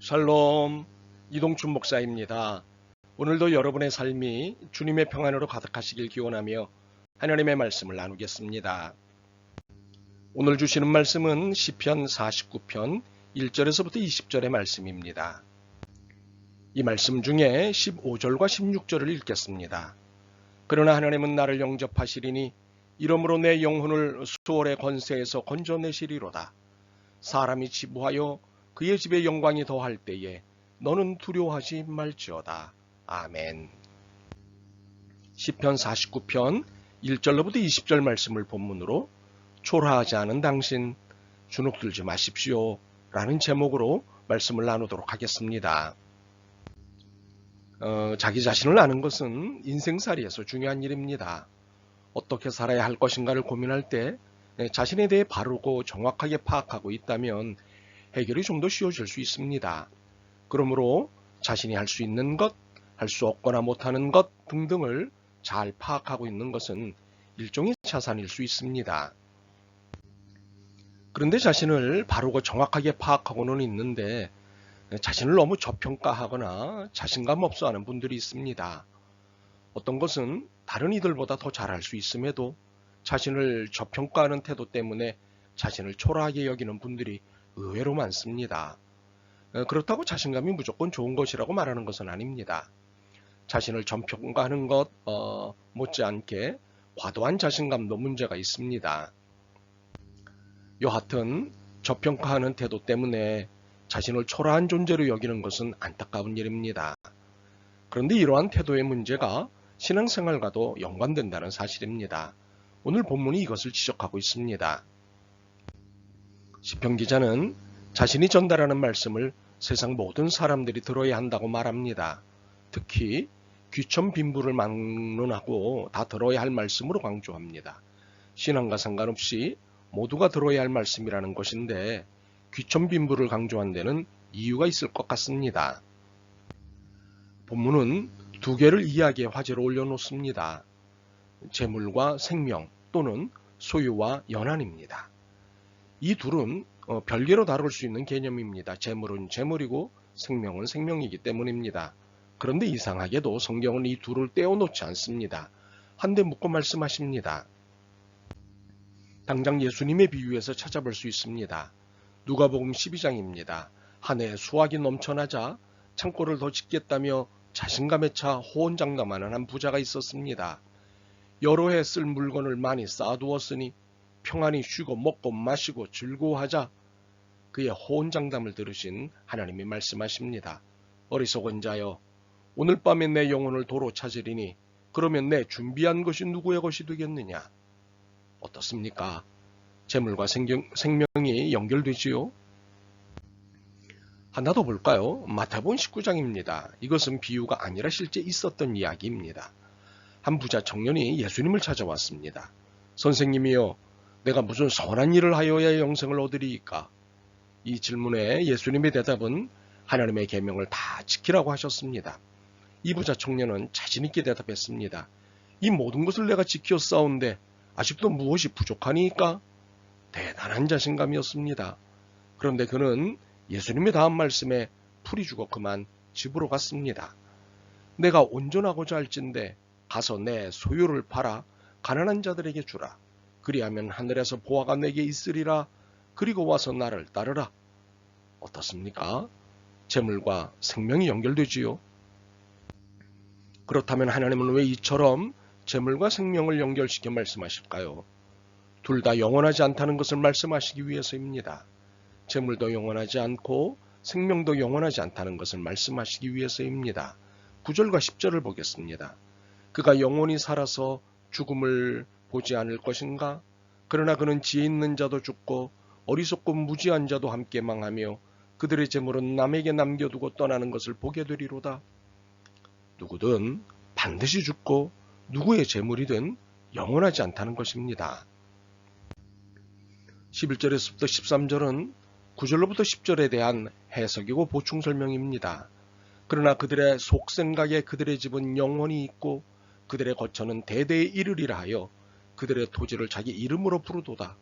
샬롬, 이동춘 목사입니다. 오늘도 여러분의 삶이 주님의 평안으로 가득하시길 기원하며 하나님의 말씀을 나누겠습니다. 오늘 주시는 말씀은 시편 49편 1절에서부터 20절의 말씀입니다. 이 말씀 중에 15절과 16절을 읽겠습니다. 그러나 하나님은 나를 영접하시리니 이러므로 내 영혼을 수월의 권세에서 건져내시리로다. 사람이 지부하여 그의 집에 영광이 더할 때에 너는 두려워하지 말지어다. 아멘. 시편 49편 1절로부터 20절 말씀을 본문으로 초라하지 않은 당신 주눅들지 마십시오 라는 제목으로 말씀을 나누도록 하겠습니다. 자기 자신을 아는 것은 인생살이에서 중요한 일입니다. 어떻게 살아야 할 것인가를 고민할 때 자신에 대해 바르고 정확하게 파악하고 있다면 해결이 좀 더 쉬워질 수 있습니다. 그러므로 자신이 할 수 있는 것, 할 수 없거나 못하는 것 등등을 잘 파악하고 있는 것은 일종의 자산일 수 있습니다. 그런데 자신을 바르고 정확하게 파악하고는 있는데 자신을 너무 저평가하거나 자신감 없어하는 분들이 있습니다. 어떤 것은 다른 이들보다 더 잘할 수 있음에도 자신을 저평가하는 태도 때문에 자신을 초라하게 여기는 분들이 의외로 많습니다. 그렇다고 자신감이 무조건 좋은 것이라고 말하는 것은 아닙니다. 자신을 저평가하는 것 못지않게 과도한 자신감도 문제가 있습니다. 여하튼 저평가하는 태도 때문에 자신을 초라한 존재로 여기는 것은 안타까운 일입니다. 그런데 이러한 태도의 문제가 신앙생활과도 연관된다는 사실입니다. 오늘 본문이 이것을 지적하고 있습니다. 시편 기자는 자신이 전달하는 말씀을 세상 모든 사람들이 들어야 한다고 말합니다. 특히 귀천 빈부를 막론하고 다 들어야 할 말씀으로 강조합니다. 신앙과 상관없이 모두가 들어야 할 말씀이라는 것인데 귀천 빈부를 강조한 데는 이유가 있을 것 같습니다. 본문은 두 개를 이야기의 화제로 올려놓습니다. 재물과 생명 또는 소유와 연한입니다. 이 둘은 별개로 다룰 수 있는 개념입니다. 재물은 재물이고 생명은 생명이기 때문입니다. 그런데 이상하게도 성경은 이 둘을 떼어놓지 않습니다. 한데 묶어 말씀하십니다. 당장 예수님의 비유에서 찾아볼 수 있습니다. 누가복음 12장입니다. 한 해 수확이 넘쳐나자 창고를 더 짓겠다며 자신감에 차 호언장담하는 한 부자가 있었습니다. 여러 해 쓸 물건을 많이 쌓아두었으니 평안히 쉬고 먹고 마시고 즐거워하자. 그의 호언장담을 들으신 하나님이 말씀하십니다. 어리석은 자여, 오늘 밤에 내 영혼을 도로 찾으리니 그러면 내 준비한 것이 누구의 것이 되겠느냐? 어떻습니까? 재물과 생명이 연결되지요? 하나 더 볼까요? 마태복음 19장입니다. 이것은 비유가 아니라 실제 있었던 이야기입니다. 한 부자 청년이 예수님을 찾아왔습니다. 선생님이여, 내가 무슨 선한 일을 하여야 영생을 얻으리이까? 이 질문에 예수님의 대답은 하나님의 계명을 다 지키라고 하셨습니다. 이 부자 청년은 자신 있게 대답했습니다. 이 모든 것을 내가 지켰사온데 아직도 무엇이 부족하니까? 대단한 자신감이었습니다. 그런데 그는 예수님의 다음 말씀에 풀이 죽어 그만 집으로 갔습니다. 내가 온전하고자 할진대 가서 내 소유를 팔아 가난한 자들에게 주라. 그리하면 하늘에서 보화가 내게 있으리라. 그리고 와서 나를 따르라. 어떻습니까? 재물과 생명이 연결되지요? 그렇다면 하나님은 왜 이처럼 재물과 생명을 연결시켜 말씀하실까요? 둘 다 영원하지 않다는 것을 말씀하시기 위해서입니다. 재물도 영원하지 않고 생명도 영원하지 않다는 것을 말씀하시기 위해서입니다. 9절과 10절을 보겠습니다. 그가 영원히 살아서 죽음을 보지 않을 것인가? 그러나 그는 지혜 있는 자도 죽고 어리석고 무지한 자도 함께 망하며 그들의 재물은 남에게 남겨두고 떠나는 것을 보게 되리로다. 누구든 반드시 죽고 누구의 재물이든 영원하지 않다는 것입니다. 11절에서부터 13절은 9절로부터 10절에 대한 해석이고 보충 설명입니다. 그러나 그들의 속생각에 그들의 집은 영원히 있고 그들의 거처는 대대에 이르리라 하여 그들의 토지를 자기 이름으로 부르도다.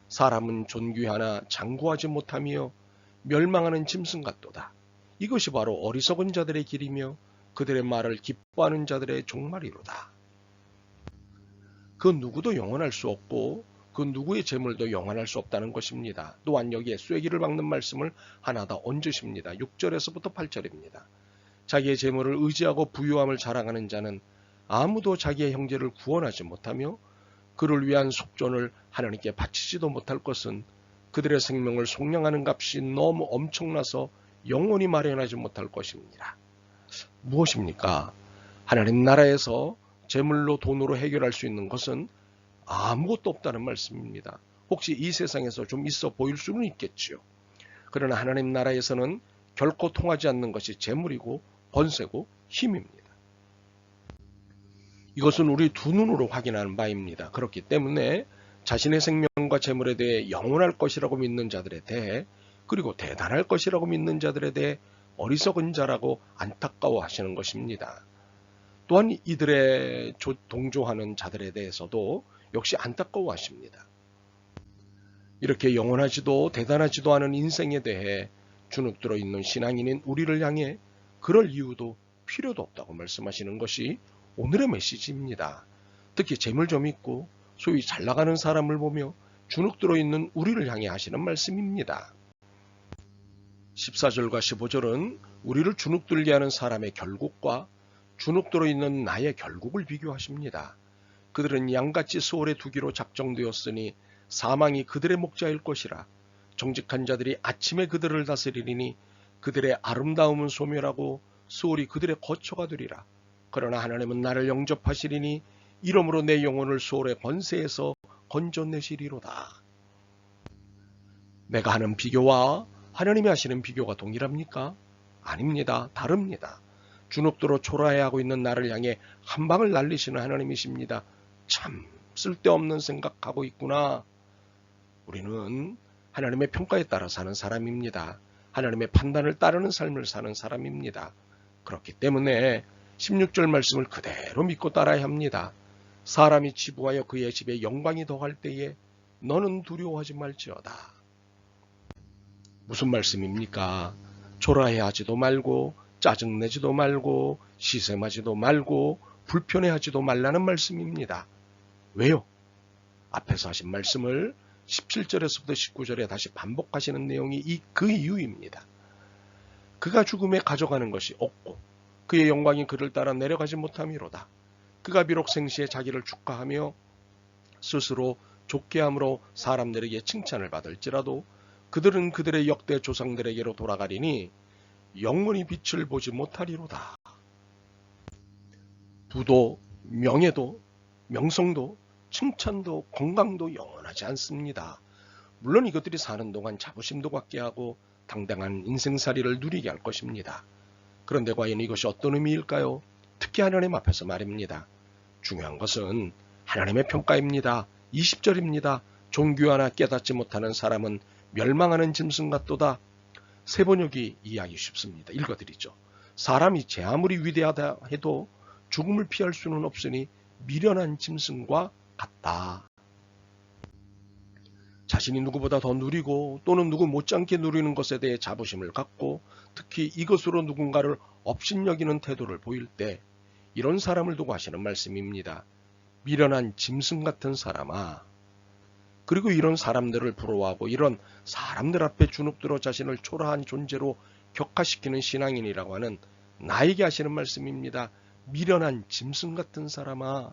사람은 존귀하나 장구하지 못하며 멸망하는 짐승 같도다. 이것이 바로 어리석은 자들의 길이며 그들의 말을 기뻐하는 자들의 종말이로다. 그 누구도 영원할 수 없고 그 누구의 재물도 영원할 수 없다는 것입니다. 또한 여기에 쐐기를 박는 말씀을 하나 더 얹으십니다. 6절에서부터 8절입니다. 자기의 재물을 의지하고 부유함을 자랑하는 자는 아무도 자기의 형제를 구원하지 못하며 그를 위한 속전을 하나님께 바치지도 못할 것은 그들의 생명을 속량하는 값이 너무 엄청나서 영원히 마련하지 못할 것입니다. 무엇입니까? 하나님 나라에서 재물로 돈으로 해결할 수 있는 것은 아무것도 없다는 말씀입니다. 혹시 이 세상에서 좀 있어 보일 수는 있겠지요. 그러나 하나님 나라에서는 결코 통하지 않는 것이 재물이고 번세고 힘입니다. 이것은 우리 두 눈으로 확인하는 바입니다. 그렇기 때문에 자신의 생명과 재물에 대해 영원할 것이라고 믿는 자들에 대해 그리고 대단할 것이라고 믿는 자들에 대해 어리석은 자라고 안타까워하시는 것입니다. 또한 이들의 동조하는 자들에 대해서도 역시 안타까워하십니다. 이렇게 영원하지도 대단하지도 않은 인생에 대해 주눅들어 있는 신앙인인 우리를 향해 그럴 이유도 필요도 없다고 말씀하시는 것이 오늘의 메시지입니다. 특히 재물 좀 있고 소위 잘 나가는 사람을 보며 주눅들어 있는 우리를 향해 하시는 말씀입니다. 14절과 15절은 우리를 주눅들게 하는 사람의 결국과 주눅들어 있는 나의 결국을 비교하십니다. 그들은 양같이 수월에 두기로 작정되었으니 사망이 그들의 목자일 것이라. 정직한 자들이 아침에 그들을 다스리리니 그들의 아름다움은 소멸하고 수월이 그들의 거처가 되리라. 그러나 하나님은 나를 영접하시리니 이러므로 내 영혼을 수월의 권세에서 건져내시리로다. 내가 하는 비교와 하나님이 하시는 비교가 동일합니까? 아닙니다. 다릅니다. 주눅들어 초라해 하고 있는 나를 향해 한 방을 날리시는 하나님이십니다. 참 쓸데없는 생각하고 있구나. 우리는 하나님의 평가에 따라 사는 사람입니다. 하나님의 판단을 따르는 삶을 사는 사람입니다. 그렇기 때문에 16절 말씀을 그대로 믿고 따라야 합니다. 사람이 치부하여 그의 집에 영광이 더할 때에 너는 두려워하지 말지어다. 무슨 말씀입니까? 초라해하지도 말고 짜증내지도 말고 시샘하지도 말고 불편해하지도 말라는 말씀입니다. 왜요? 앞에서 하신 말씀을 17절에서부터 19절에 다시 반복하시는 내용이 그 이유입니다. 그가 죽음에 가져가는 것이 없고 그의 영광이 그를 따라 내려가지 못함이로다. 그가 비록 생시에 자기를 축하하며 스스로 좁게 함으로 사람들에게 칭찬을 받을지라도 그들은 그들의 역대 조상들에게로 돌아가리니 영원히 빛을 보지 못하리로다. 부도, 명예도, 명성도, 칭찬도, 건강도 영원하지 않습니다. 물론 이것들이 사는 동안 자부심도 갖게 하고 당당한 인생살이를 누리게 할 것입니다. 그런데 과연 이것이 어떤 의미일까요? 특히 하나님 앞에서 말입니다. 중요한 것은 하나님의 평가입니다. 20절입니다. 종교 하나 깨닫지 못하는 사람은 멸망하는 짐승 같도다. 세 번역이 이해하기 쉽습니다. 읽어드리죠. 사람이 제 아무리 위대하다 해도 죽음을 피할 수는 없으니 미련한 짐승과 같다. 자신이 누구보다 더 누리고 또는 누구 못지않게 누리는 것에 대해 자부심을 갖고 특히 이것으로 누군가를 업신여기는 태도를 보일 때 이런 사람을 두고 하시는 말씀입니다. 미련한 짐승 같은 사람아. 그리고 이런 사람들을 부러워하고 이런 사람들 앞에 주눅들어 자신을 초라한 존재로 격화시키는 신앙인이라고 하는 나에게 하시는 말씀입니다. 미련한 짐승 같은 사람아.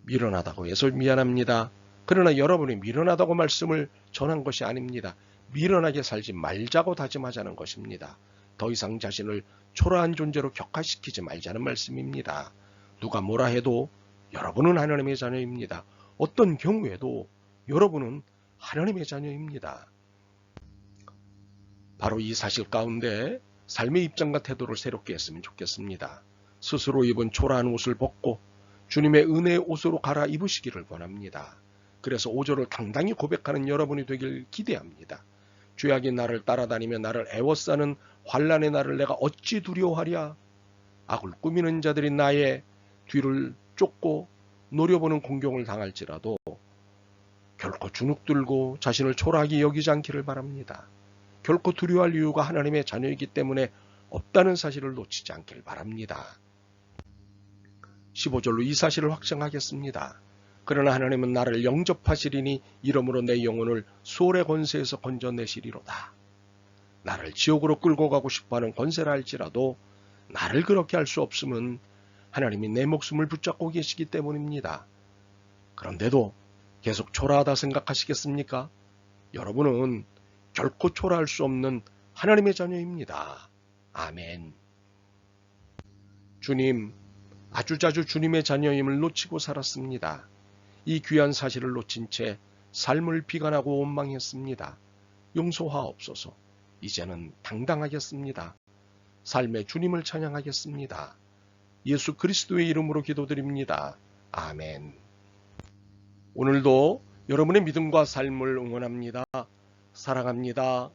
미련하다고 해서 미안합니다. 그러나 여러분이 미련하다고 말씀을 전한 것이 아닙니다. 미련하게 살지 말자고 다짐하자는 것입니다. 더 이상 자신을 초라한 존재로 격화시키지 말자는 말씀입니다. 누가 뭐라 해도 여러분은 하나님의 자녀입니다. 어떤 경우에도 여러분은 하나님의 자녀입니다. 바로 이 사실 가운데 삶의 입장과 태도를 새롭게 했으면 좋겠습니다. 스스로 입은 초라한 옷을 벗고 주님의 은혜의 옷으로 갈아입으시기를 원합니다. 그래서 5절을 당당히 고백하는 여러분이 되길 기대합니다. 죄악이 나를 따라다니며 나를 애워싸는 환난의 날을 내가 어찌 두려워하랴. 악을 꾸미는 자들이 나의 뒤를 쫓고 노려보는 공경을 당할지라도 결코 주눅들고 자신을 초라하게 여기지 않기를 바랍니다. 결코 두려워할 이유가 하나님의 자녀이기 때문에 없다는 사실을 놓치지 않길 바랍니다. 15절로 이 사실을 확정하겠습니다. 그러나 하나님은 나를 영접하시리니 이러므로 내 영혼을 소울의 권세에서 건져내시리로다. 나를 지옥으로 끌고 가고 싶어하는 권세라 할지라도 나를 그렇게 할 수 없음은 하나님이 내 목숨을 붙잡고 계시기 때문입니다. 그런데도 계속 초라하다 생각하시겠습니까? 여러분은 결코 초라할 수 없는 하나님의 자녀입니다. 아멘. 주님, 아주 자주 주님의 자녀임을 놓치고 살았습니다. 이 귀한 사실을 놓친 채 삶을 비관하고 원망했습니다. 용서하옵소서. 이제는 당당하겠습니다. 삶의 주님을 찬양하겠습니다. 예수 그리스도의 이름으로 기도드립니다. 아멘. 오늘도 여러분의 믿음과 삶을 응원합니다. 사랑합니다.